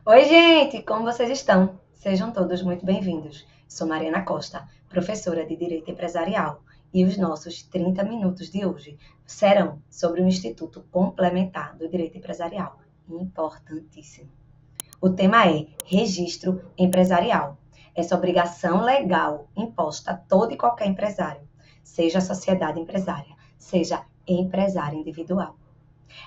Oi, gente! Como vocês estão? Sejam todos muito bem-vindos. Sou Mariana Costa, professora de Direito Empresarial, e os nossos 30 minutos de hoje serão sobre o Instituto Complementar do Direito Empresarial. Importantíssimo. O tema é Registro Empresarial. Essa obrigação legal imposta a todo e qualquer empresário, seja sociedade empresária, seja empresário individual.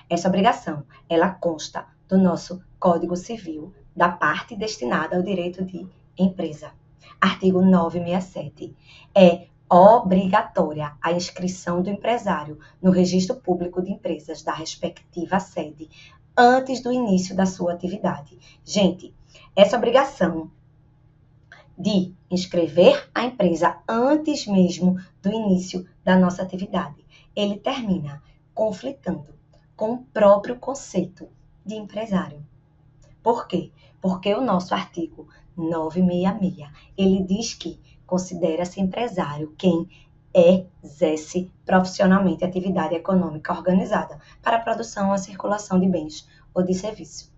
Essa obrigação, ela consta do nosso Código Civil, da parte destinada ao direito de empresa. Artigo 967. É obrigatória a inscrição do empresário no Registro Público de Empresas da respectiva sede antes do início da sua atividade. Gente, essa obrigação de inscrever a empresa antes mesmo do início da nossa atividade, ele termina conflitando com o próprio conceito de empresário. Por quê? Porque o nosso artigo 966, ele diz que considera-se empresário quem exerce profissionalmente atividade econômica organizada para a produção ou a circulação de bens ou de serviço.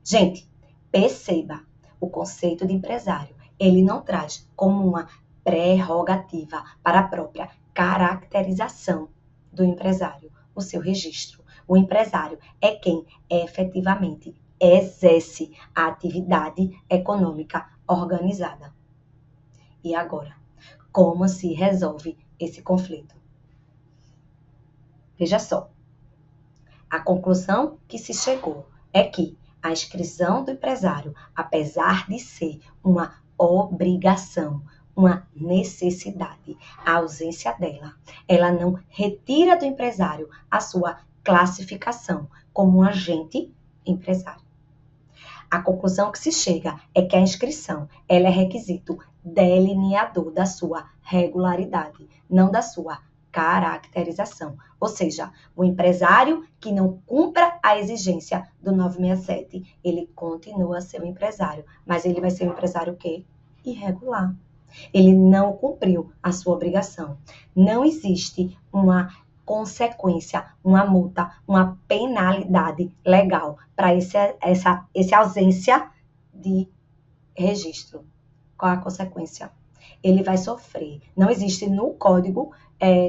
Gente, perceba, o conceito de empresário, ele não traz como uma prerrogativa para a própria caracterização do empresário o seu registro. O empresário é quem efetivamente exerce a atividade econômica organizada. E agora, como se resolve esse conflito? Veja só, a conclusão que se chegou é que a inscrição do empresário, apesar de ser uma obrigação, uma necessidade, a ausência dela, ela não retira do empresário a sua classificação como um agente empresário. A conclusão que se chega é que a inscrição, ela é requisito delineador da sua regularidade, não da sua caracterização. Ou seja, o empresário que não cumpra a exigência do 967, ele continua a ser um empresário, mas ele vai ser um empresário o quê? Irregular. Ele não cumpriu a sua obrigação. Não existe uma consequência, uma multa, uma penalidade legal para essa ausência de registro. Qual a consequência? Ele vai sofrer. Não existe no Código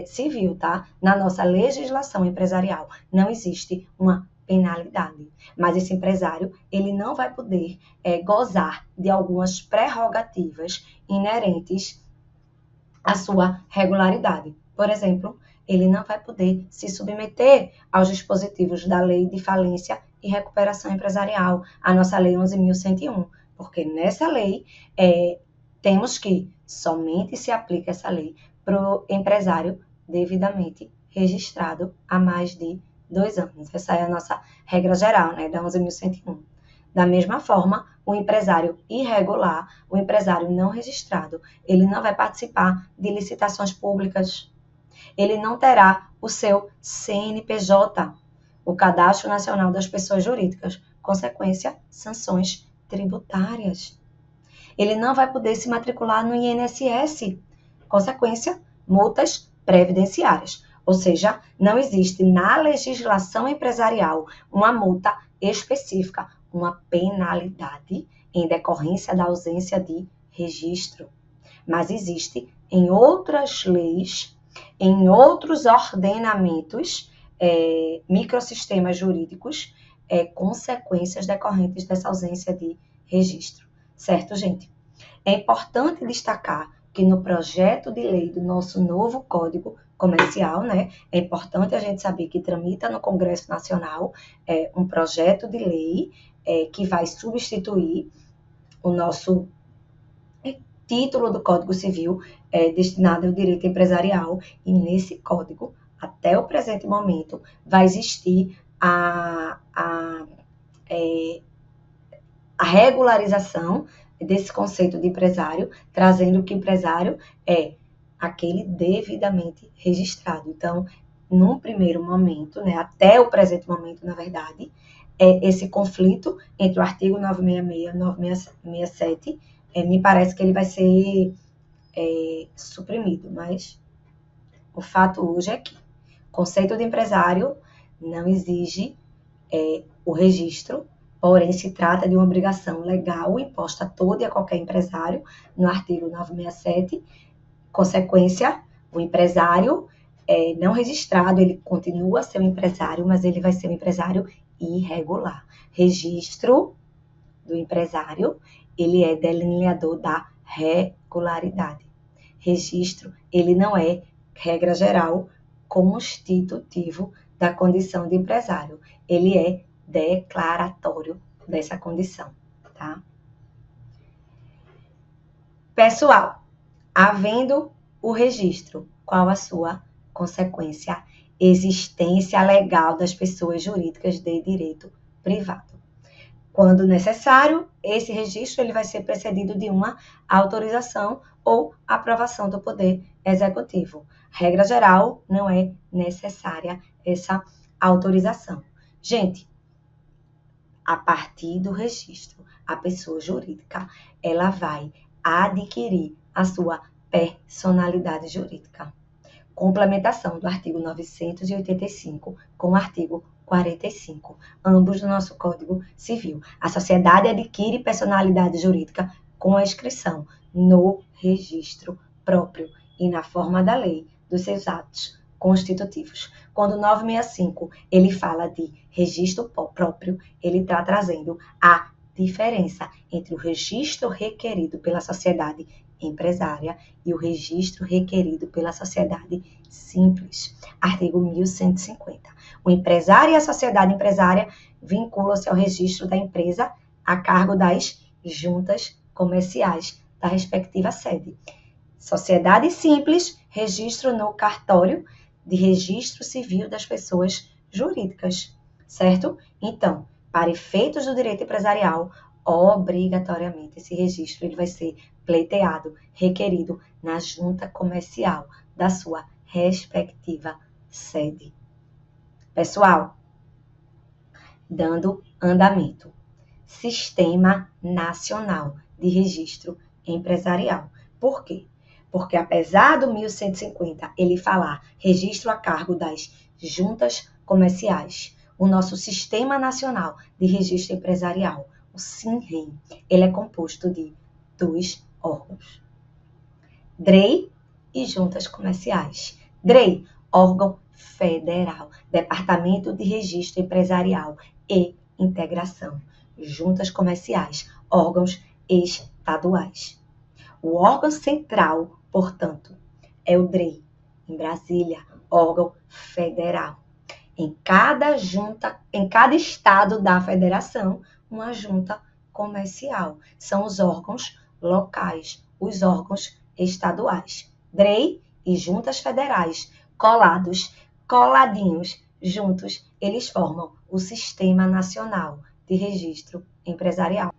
Civil, tá? Na nossa legislação empresarial, não existe uma penalidade. Mas esse empresário, ele não vai poder gozar de algumas prerrogativas inerentes à sua regularidade. Por exemplo, ele não vai poder se submeter aos dispositivos da Lei de Falência e Recuperação Empresarial, a nossa Lei 11.101, porque nessa lei temos que somente se aplica essa lei para o empresário devidamente registrado há mais de 2 anos. Essa é a nossa regra geral, né, da 11.101. Da mesma forma, o empresário irregular, o empresário não registrado, ele não vai participar de licitações públicas. Ele não terá o seu CNPJ, o Cadastro Nacional das Pessoas Jurídicas. Consequência, sanções tributárias. Ele não vai poder se matricular no INSS. Consequência, multas previdenciárias. Ou seja, não existe na legislação empresarial uma multa específica, uma penalidade em decorrência da ausência de registro. Mas existe em outras leis, em outros ordenamentos, microsistemas jurídicos, consequências decorrentes dessa ausência de registro. Certo, gente? É importante destacar que no projeto de lei do nosso novo Código Comercial, né, é importante a gente saber que tramita no Congresso Nacional um projeto de lei que vai substituir o nosso título do Código Civil destinado ao direito empresarial, e nesse código, até o presente momento, vai existir a regularização desse conceito de empresário, trazendo que o empresário é aquele devidamente registrado. Então, num primeiro momento, né, até o presente momento, na verdade, esse conflito entre o artigo 966 e 967, me parece que ele vai ser suprimido, mas o fato hoje é que o conceito de empresário não exige o registro Porém, se trata de uma obrigação legal imposta a todo e a qualquer empresário, no artigo 967. Consequência, o empresário não registrado, ele continua a ser um empresário, mas ele vai ser um empresário irregular. Registro do empresário, ele é delineador da regularidade. Registro, ele não é, regra geral, constitutivo da condição de empresário. Ele é declaratório dessa condição, tá? Pessoal, havendo o registro, qual a sua consequência? Existência legal das pessoas jurídicas de direito privado. Quando necessário, esse registro ele vai ser precedido de uma autorização ou aprovação do Poder Executivo. Regra geral, não é necessária essa autorização. Gente, a partir do registro, a pessoa jurídica, ela vai adquirir a sua personalidade jurídica. Complementação do artigo 985 com o artigo 45, ambos do nosso Código Civil. A sociedade adquire personalidade jurídica com a inscrição no registro próprio e na forma da lei dos seus atos constitutivos. Quando o 965 ele fala de registro próprio, ele está trazendo a diferença entre o registro requerido pela sociedade empresária e o registro requerido pela sociedade simples. Artigo 1150. O empresário e a sociedade empresária vinculam-se ao registro da empresa a cargo das juntas comerciais da respectiva sede. Sociedade simples, registro no cartório de registro civil das pessoas jurídicas, certo? Então, para efeitos do direito empresarial, obrigatoriamente esse registro ele vai ser pleiteado, requerido na junta comercial da sua respectiva sede. Pessoal, dando andamento. Sistema Nacional de Registro Empresarial. Por quê? Porque apesar do 1150 ele falar registro a cargo das juntas comerciais, o nosso Sistema Nacional de Registro Empresarial, o SINREM, ele é composto de 2 órgãos. DREI e juntas comerciais. DREI, órgão federal, Departamento de Registro Empresarial e Integração. Juntas comerciais, órgãos estaduais. O órgão central, portanto, é o DREI, em Brasília, órgão federal. Em cada estado da federação, uma junta comercial. São os órgãos locais, os órgãos estaduais. DREI e juntas federais, coladinhos, juntos, eles formam o Sistema Nacional de Registro Empresarial.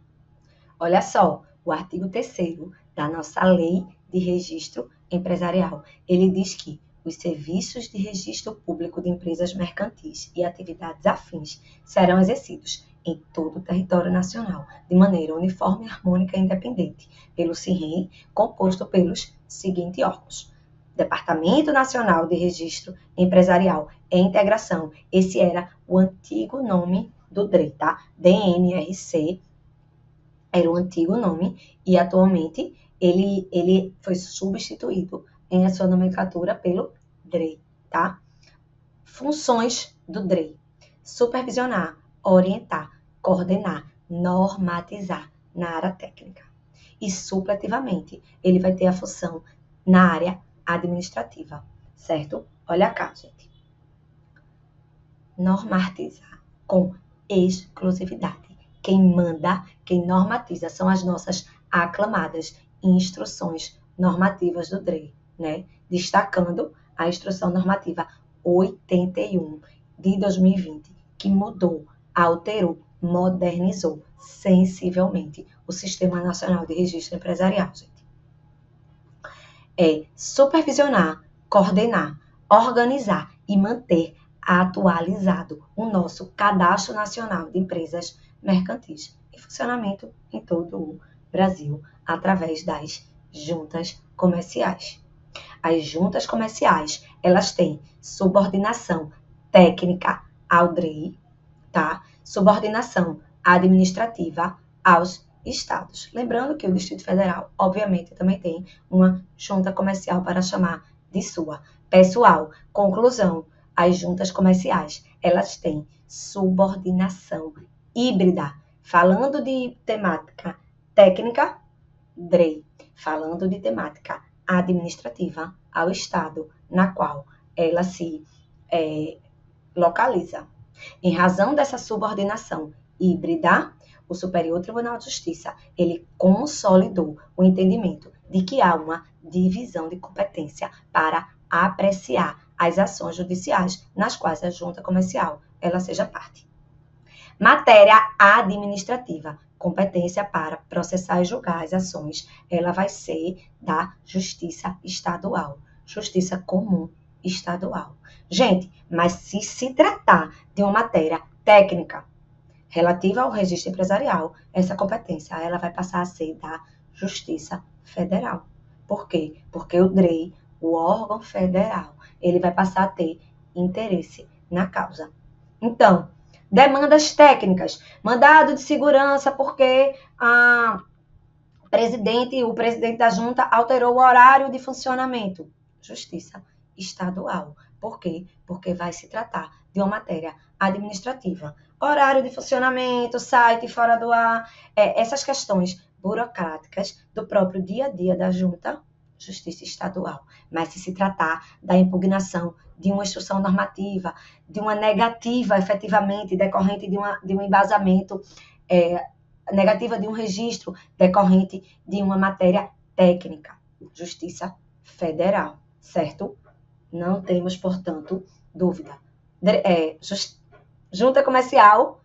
Olha só, o artigo 3º da nossa Lei de Registro Empresarial, ele diz que os serviços de registro público de empresas mercantis e atividades afins serão exercidos em todo o território nacional, de maneira uniforme, harmônica e independente, pelo SINREM, composto pelos seguintes órgãos. Departamento Nacional de Registro Empresarial e Integração, esse era o antigo nome do DREI, tá? DNRC era o antigo nome e atualmente ele foi substituído em a sua nomenclatura pelo DREI, tá? Funções do DREI: supervisionar, orientar, coordenar, normatizar na área técnica. E supletivamente, ele vai ter a função na área administrativa, certo? Olha cá, gente. Normatizar com exclusividade. Quem manda, quem normatiza são as nossas aclamadas instruções normativas do DREI, né? Destacando a Instrução Normativa 81 de 2020, que mudou, alterou, modernizou sensivelmente o Sistema Nacional de Registro Empresarial, gente. É supervisionar, coordenar, organizar e manter atualizado o nosso Cadastro Nacional de Empresas Mercantis, em funcionamento em todo o Brasil, através das juntas comerciais. As juntas comerciais, elas têm subordinação técnica ao DREI, tá? Subordinação administrativa aos estados. Lembrando que o Distrito Federal, obviamente, também tem uma junta comercial para chamar de sua. Pessoal, conclusão, as juntas comerciais, elas têm subordinação híbrida. Falando de temática técnica, DREI. Falando de temática administrativa, ao estado na qual ela se localiza. Em razão dessa subordinação híbrida, o Superior Tribunal de Justiça, ele consolidou o entendimento de que há uma divisão de competência para apreciar as ações judiciais nas quais a junta comercial ela seja parte. Matéria administrativa, competência para processar e julgar as ações, ela vai ser da Justiça Estadual, Justiça Comum Estadual. Gente, mas se tratar de uma matéria técnica relativa ao registro empresarial, essa competência ela vai passar a ser da Justiça Federal. Por quê? Porque o DREI, o órgão federal, ele vai passar a ter interesse na causa. Então, demandas técnicas, mandado de segurança porque o presidente da junta alterou o horário de funcionamento. Justiça Estadual. Por quê? Porque vai se tratar de uma matéria administrativa. Horário de funcionamento, site fora do ar, essas questões burocráticas do próprio dia a dia da junta, Justiça Estadual. Mas se tratar da impugnação de uma instrução normativa, de uma negativa efetivamente decorrente de um embasamento, negativa de um registro decorrente de uma matéria técnica, Justiça Federal, certo? Não temos, portanto, dúvida. Junta comercial,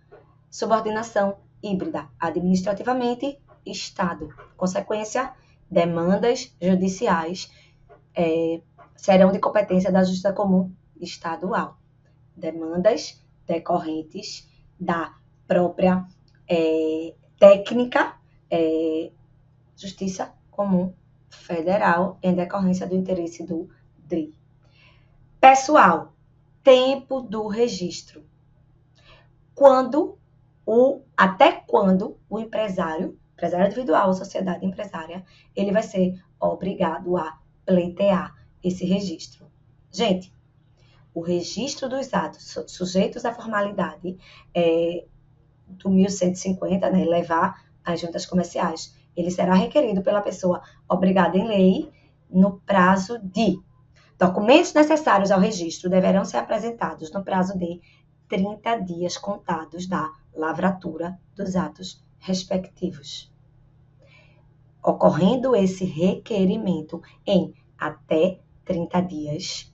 subordinação híbrida, administrativamente, Estado. Consequência, demandas judiciais serão de competência da Justiça Comum Estadual. Demandas decorrentes da própria técnica, Justiça Comum Federal, em decorrência do interesse do DRI. Pessoal, tempo do registro. Até quando o empresário individual, sociedade empresária, ele vai ser obrigado a pleitear esse registro. Gente, o registro dos atos sujeitos à formalidade do 1150, né, levar às juntas comerciais, ele será requerido pela pessoa obrigada em lei no prazo de documentos necessários ao registro deverão ser apresentados no prazo de 30 dias contados da lavratura dos atos respectivos. Ocorrendo esse requerimento em até 30 dias,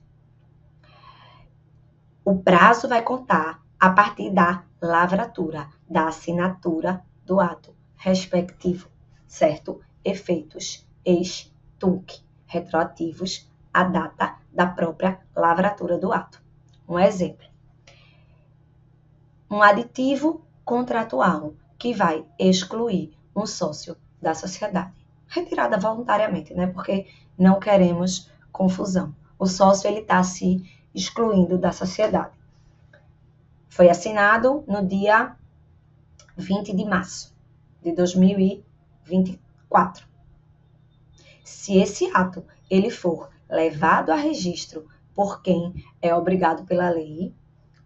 o prazo vai contar a partir da lavratura, da assinatura do ato respectivo, certo? Efeitos ex-tunc, retroativos à data da própria lavratura do ato. Um exemplo. Um aditivo contratual que vai excluir um sócio da sociedade. Retirada voluntariamente, né? Porque não queremos confusão. O sócio ele está se excluindo da sociedade. Foi assinado no dia 20 de março de 2024. Se esse ato ele for levado a registro por quem é obrigado pela lei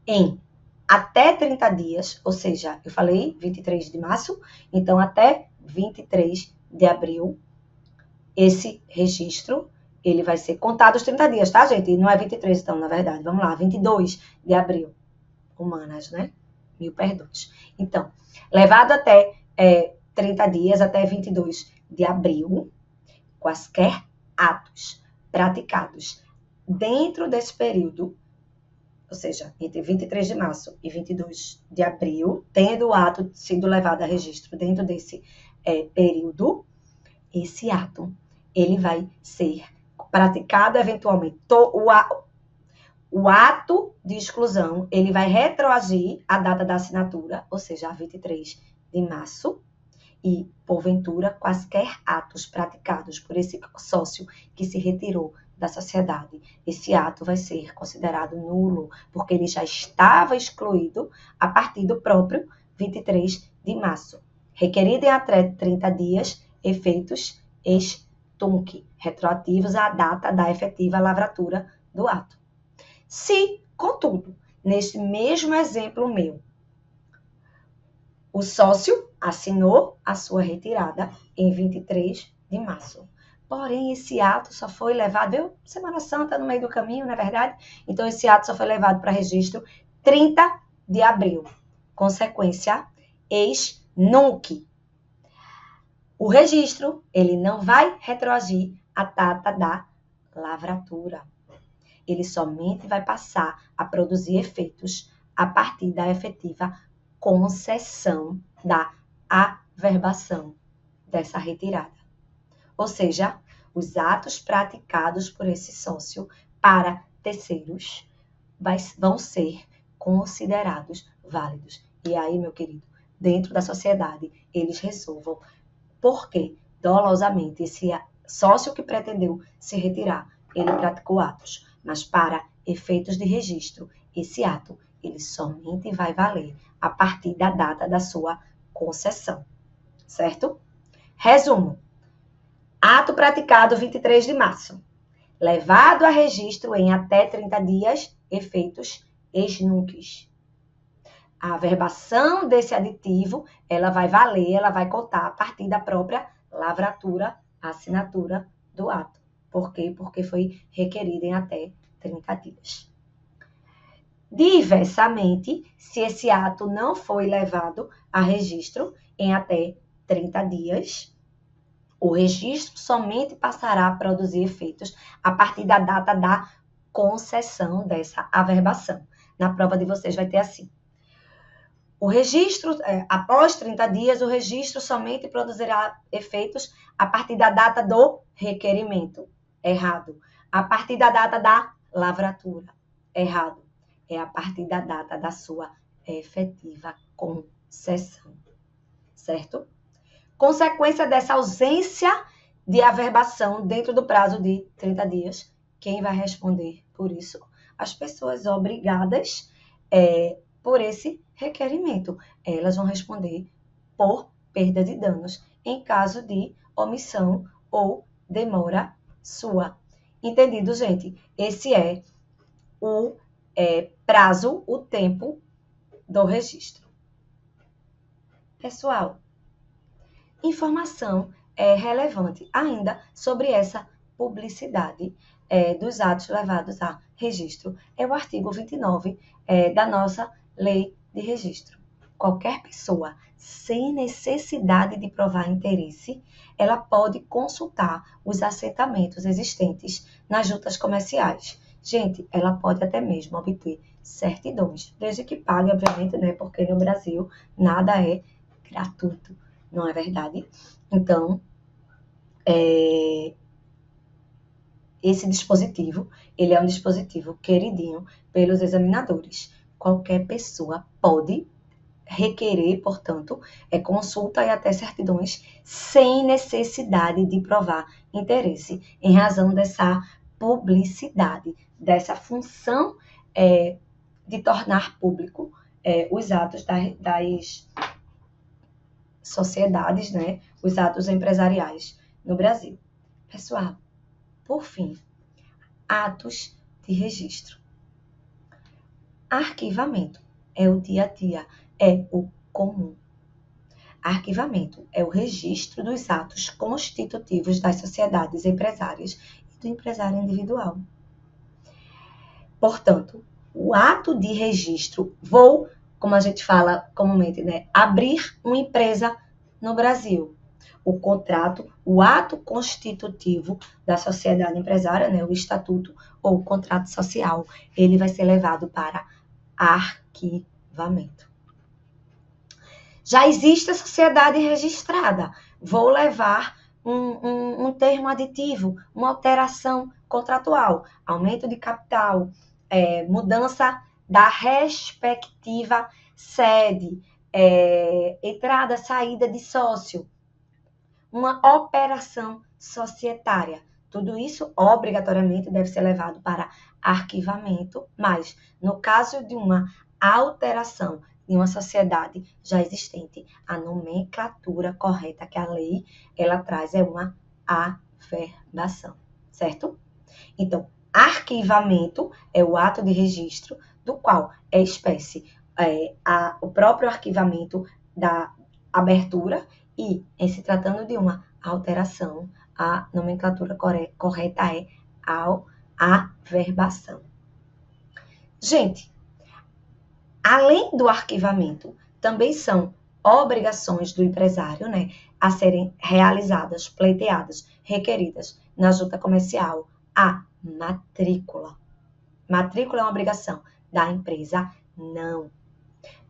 em até 30 dias, ou seja, eu falei 23 de março, então até 23 de abril, esse registro, ele vai ser contado os 30 dias, tá, gente? Não é 23, então, na verdade. Vamos lá, 22 de abril. Humanas, né? Mil perdões. Então, levado até 30 dias, até 22 de abril, quaisquer atos praticados dentro desse período, ou seja, entre 23 de março e 22 de abril, tendo o ato sido levado a registro dentro desse período, esse ato, ele vai ser praticado eventualmente. O ato de exclusão, ele vai retroagir a data da assinatura, ou seja, a 23 de março, e, porventura, quaisquer atos praticados por esse sócio que se retirou da sociedade, esse ato vai ser considerado nulo, porque ele já estava excluído a partir do próprio 23 de março. Requerido em até 30 dias, efeitos ex-tunc, retroativos à data da efetiva lavratura do ato. Se, contudo, neste mesmo exemplo meu, o sócio assinou a sua retirada em 23 de março. Porém, esse ato só foi levado, veio Semana Santa no meio do caminho, não é verdade? Então, esse ato só foi levado para registro 30 de abril. Consequência, ex-nunc. O registro, ele não vai retroagir a data da lavratura. Ele somente vai passar a produzir efeitos a partir da efetiva concessão da averbação dessa retirada. Ou seja, os atos praticados por esse sócio para terceiros vão ser considerados válidos. E aí, meu querido, dentro da sociedade, eles resolvam por que, dolosamente, esse sócio que pretendeu se retirar, ele praticou atos. Mas para efeitos de registro, esse ato, ele somente vai valer a partir da data da sua concessão. Certo? Resumo. Ato praticado 23 de março. Levado a registro em até 30 dias, efeitos ex-nunc. A averbação desse aditivo, ela vai valer, ela vai contar a partir da própria lavratura, assinatura do ato. Por quê? Porque foi requerido em até 30 dias. Diversamente, se esse ato não foi levado a registro em até 30 dias, o registro somente passará a produzir efeitos a partir da data da concessão dessa averbação. Na prova de vocês vai ter assim. O registro, após 30 dias, o registro somente produzirá efeitos a partir da data do requerimento. Errado. A partir da data da lavratura. Errado. É a partir da data da sua efetiva concessão. Certo? Consequência dessa ausência de averbação dentro do prazo de 30 dias, quem vai responder por isso? As pessoas obrigadas por esse requerimento. Elas vão responder por perda de danos em caso de omissão ou demora sua. Entendido, gente? Esse é o prazo, o tempo do registro. Pessoal, informação relevante ainda sobre essa publicidade dos atos levados a registro. É o artigo 29 da nossa Lei de Registro. Qualquer pessoa, sem necessidade de provar interesse, ela pode consultar os assentamentos existentes nas juntas comerciais. Gente, ela pode até mesmo obter certidões, desde que pague, obviamente, né? Porque no Brasil nada é gratuito. Não é verdade? Então, esse dispositivo, ele é um dispositivo queridinho pelos examinadores. Qualquer pessoa pode requerer, portanto, consulta e até certidões sem necessidade de provar interesse, em razão dessa publicidade, dessa função de tornar público os atos das sociedades, né, os atos empresariais no Brasil. Pessoal, por fim, atos de registro. Arquivamento é o dia a dia, é o comum. Arquivamento é o registro dos atos constitutivos das sociedades empresárias e do empresário individual. Portanto, o ato de registro, como a gente fala comumente, né, abrir uma empresa no Brasil. O contrato, o ato constitutivo da sociedade empresária, né, o estatuto ou o contrato social, ele vai ser levado para arquivamento. Já existe a sociedade registrada. Vou levar um termo aditivo, uma alteração contratual, aumento de capital, mudança da respectiva sede, entrada, saída de sócio, uma operação societária. Tudo isso, obrigatoriamente, deve ser levado para arquivamento, mas, no caso de uma alteração de uma sociedade já existente. A nomenclatura correta que a lei ela traz é uma averbação, certo? Então, arquivamento é o ato de registro do qual é espécie o próprio arquivamento da abertura e, em se tratando de uma alteração, a nomenclatura correta é averbação. Gente, além do arquivamento, também são obrigações do empresário, né, a serem realizadas, pleiteadas, requeridas na junta comercial, a matrícula. Matrícula é uma obrigação da empresa? Não.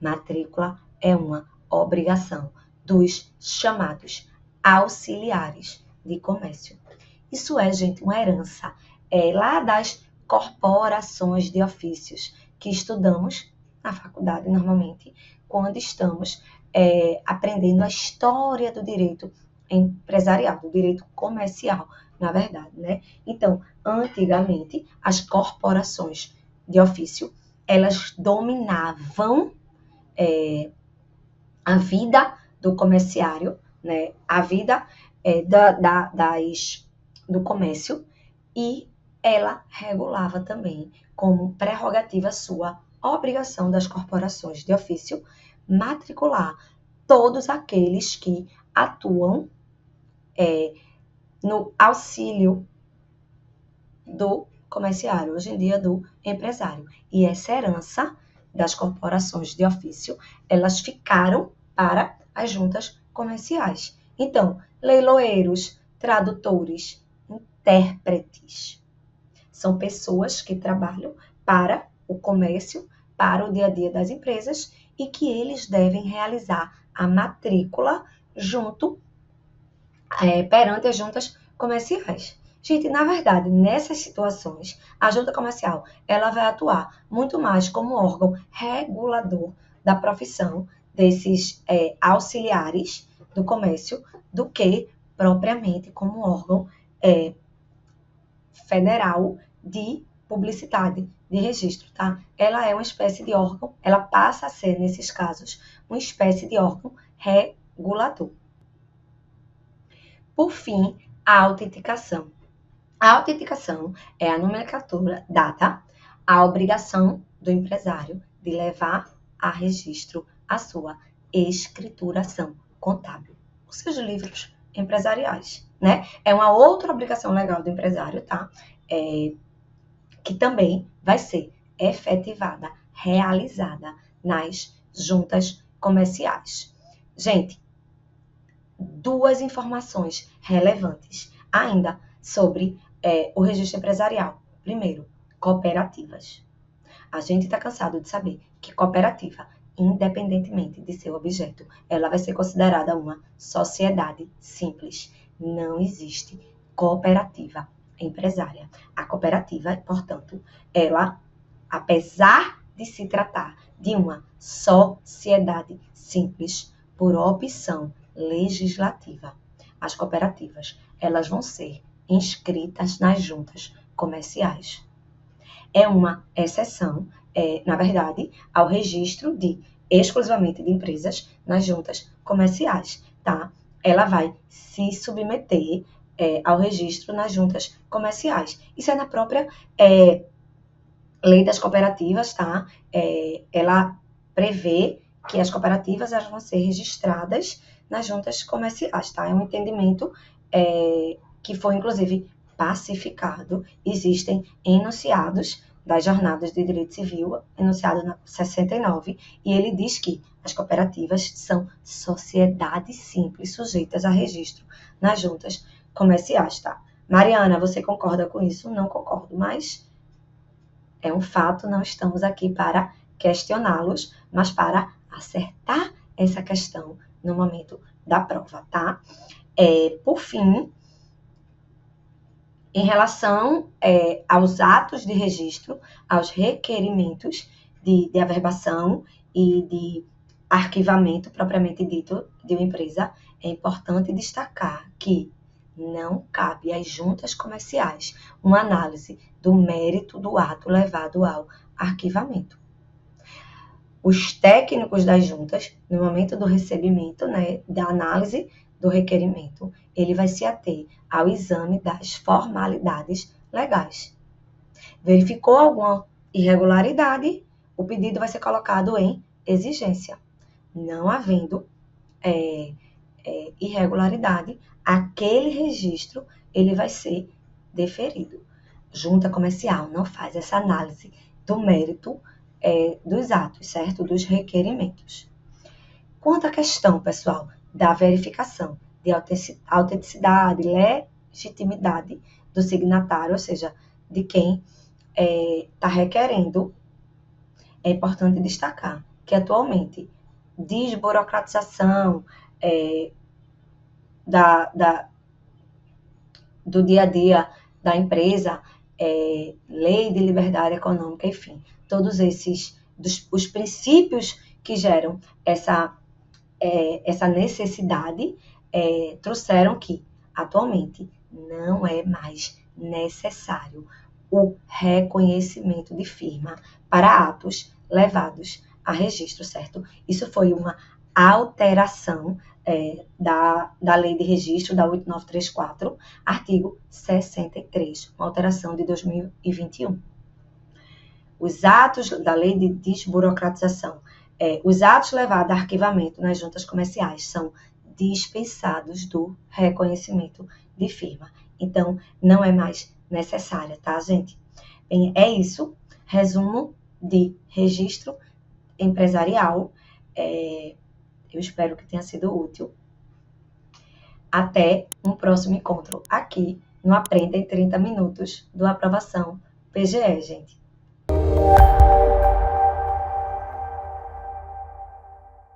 Matrícula é uma obrigação dos chamados auxiliares de comércio. Isso é, gente, uma herança lá das corporações de ofícios que estudamos na faculdade, normalmente, quando estamos aprendendo a história do direito empresarial, do direito comercial, na verdade, né? Então, antigamente, as corporações de ofício, elas dominavam a vida do comerciário, né? A vida do comércio, e ela regulava também, como prerrogativa sua, obrigação das corporações de ofício, matricular todos aqueles que atuam no auxílio do comerciário, hoje em dia do empresário. E essa herança das corporações de ofício, elas ficaram para as juntas comerciais. Então, leiloeiros, tradutores, intérpretes, são pessoas que trabalham para o comércio, para o dia a dia das empresas e que eles devem realizar a matrícula perante as juntas comerciais. Gente, na verdade, nessas situações, a junta comercial ela vai atuar muito mais como órgão regulador da profissão desses auxiliares do comércio do que propriamente como órgão federal de publicidade, de registro, tá? Ela é uma espécie de órgão, ela passa a ser, nesses casos, uma espécie de órgão regulador. Por fim, a autenticação. A autenticação é a nomenclatura dada à obrigação do empresário de levar a registro a sua escrituração contábil, os seus livros empresariais, né? É uma outra obrigação legal do empresário, tá? Que também vai ser efetivada, realizada nas juntas comerciais. Gente, duas informações relevantes ainda sobre o registro empresarial. Primeiro, cooperativas. A gente está cansado de saber que cooperativa, independentemente de seu objeto, ela vai ser considerada uma sociedade simples. Não existe cooperativa empresária. A cooperativa, portanto, ela, apesar de se tratar de uma sociedade simples, por opção legislativa, as cooperativas, elas vão ser inscritas nas juntas comerciais. É uma exceção, na verdade, ao registro exclusivamente de empresas nas juntas comerciais, tá? Ela vai se submeter ao registro nas juntas comerciais. Isso é na própria lei das cooperativas, tá? Ela prevê que as cooperativas elas vão ser registradas nas juntas comerciais, tá? É um entendimento que foi, inclusive, pacificado. Existem enunciados das jornadas de direito civil, enunciado na 69, e ele diz que as cooperativas são sociedades simples sujeitas a registro nas juntas comerciais, tá? Mariana, você concorda com isso? Não concordo, mas é um fato, não estamos aqui para questioná-los, mas para acertar essa questão no momento da prova, tá? Por fim, em relação aos atos de registro, aos requerimentos de averbação e de arquivamento propriamente dito de uma empresa, é importante destacar que não cabe às juntas comerciais uma análise do mérito do ato levado ao arquivamento. os técnicos das juntas, no momento do recebimento, né, da análise do requerimento, ele vai se ater ao exame das formalidades legais. Verificou alguma irregularidade, o pedido vai ser colocado em exigência. Não havendo irregularidade, aquele registro ele vai ser deferido. Junta comercial não faz essa análise do mérito dos atos, certo? Dos requerimentos. Quanto à questão, pessoal, da verificação de autenticidade, legitimidade do signatário, ou seja, de quem está requerendo, é importante destacar que atualmente desburocratização do dia a dia da empresa, lei de liberdade econômica, enfim, todos esses os princípios que geram essa necessidade trouxeram que atualmente não é mais necessário o reconhecimento de firma para atos levados a registro, certo? Isso foi uma alteração da Lei de Registro, da 8934, artigo 63, uma alteração de 2021. Os atos da Lei de Desburocratização, os atos levados a arquivamento nas juntas comerciais são dispensados do reconhecimento de firma. Então, não é mais necessária, tá, gente? Bem, é isso. Resumo de registro empresarial. Eu espero que tenha sido útil. Até um próximo encontro aqui no Aprenda em 30 Minutos do Aprovação PGE, gente.